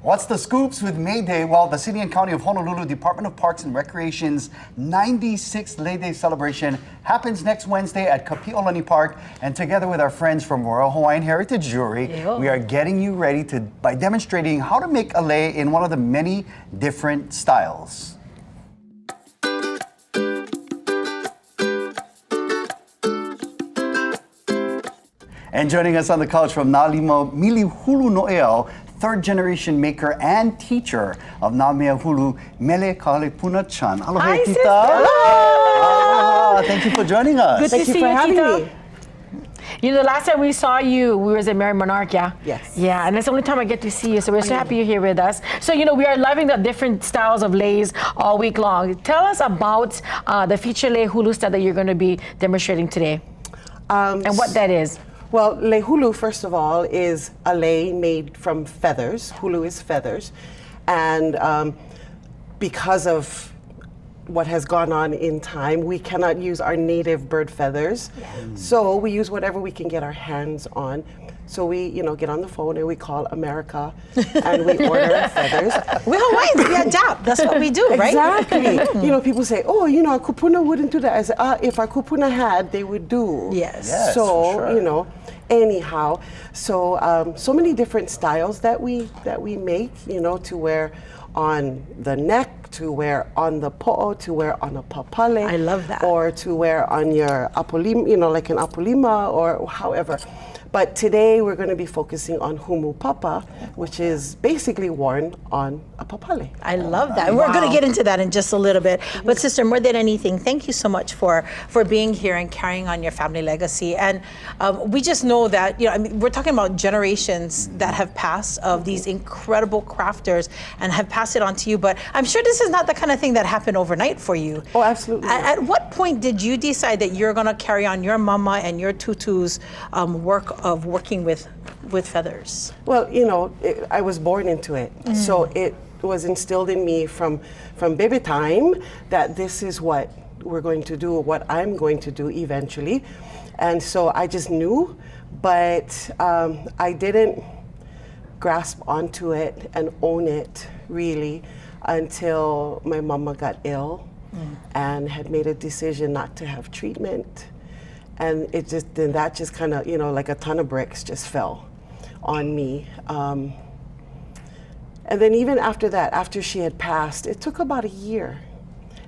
What's the scoops with May Day? Well, the City and County of Honolulu Department of Parks and Recreation's 96th Lei Day celebration happens next Wednesday at Kapi'olani Park. And together with our friends from Royal Hawaiian Heritage Jewelry, we are getting you ready by demonstrating how to make a lei in one of the many different styles. And joining us on the couch from Na'alima Mele Hulu No'eau, third-generation maker and teacher of Na'amea Hulu, Mele Kahalepuna-Chun. Aloha, Hi, Tita. sister. Aloha. Thank you for joining us. Good to see you, Tita. You know, the last time we saw you, we was at Mary Monarch, yeah? Yes. Yeah, and it's the only time I get to see you, so we're so happy you're here with us. So, you know, we are loving the different styles of leis all week long. Tell us about the feature Lei Hulu style that you're going to be demonstrating today, and what that is. Well, Lei Hulu, first of all, is a lei made from feathers. Hulu is feathers. And because of what has gone on in time, we cannot use our native bird feathers. Yeah. So we use whatever we can get our hands on. So we, get on the phone and we call America and we order feathers. We're Hawaiians, we adapt. That's what we do, right? Exactly. People say, oh, our kupuna wouldn't do that. I say, if our kupuna had, they would do. Yes. So, for sure. Anyhow, so so many different styles that we make, to wear on the neck, to wear on the po'o, to wear on a papale. I love that. Or to wear on your apolima, like an apolima, or however. But today we're going to be focusing on humu papa, which is basically worn on a papale. I love that. We're going to get into that in just a little bit. But sister, more than anything, thank you so much for being here and carrying on your family legacy. And we just know that, we're talking about generations that have passed of these incredible crafters and have passed it on to you. But I'm sure this is not the kind of thing that happened overnight for you. Oh, absolutely. At what point did you decide that you're going to carry on your mama and your tutu's work of working with feathers? Well, I was born into it. So it was instilled in me from baby time that this is what we're going to do, what I'm going to do eventually. And so I just knew, but I didn't grasp onto it and own it really until my mama got ill and had made a decision not to have treatment. And that just kind of, like a ton of bricks just fell on me. And then even after that, after she had passed, it took about a year.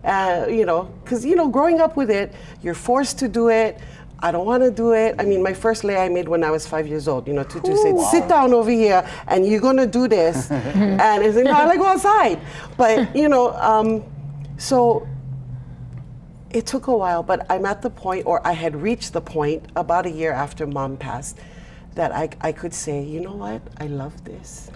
Because, growing up with it, you're forced to do it. I don't want to do it. I mean, my first lei I made when I was 5 years old. Tutu said, sit down over here and you're going to do this. And I said, no, I like go outside. But, so it took a while, but I'm at the point, or I had reached the point about a year after Mom passed, that I could say, you know what, I love this.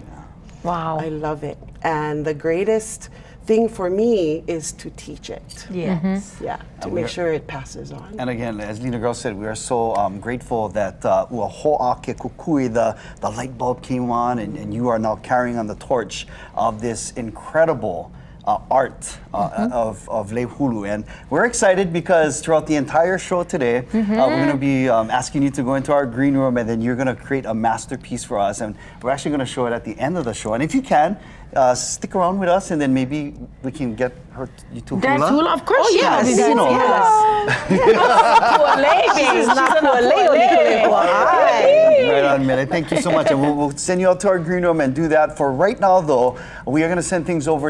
Wow. I love it. And the greatest thing for me is to teach it. Yes. Yeah, to make sure it passes on. And again, as Lena Girl said, we are so grateful that Ho'a ke kukui, the light bulb came on, and you are now carrying on the torch of this incredible art of Lei Hulu. And we're excited because throughout the entire show today, we're going to be asking you to go into our green room, and then you're going to create a masterpiece for us. And we're actually going to show it at the end of the show. And if you can, stick around with us, and then maybe we can get you to hula. That's hula, of course. Yes. Yes. Right on, Mele. Thank you so much. And we'll send you out to our green room and do that. For right now, though, we are going to send things over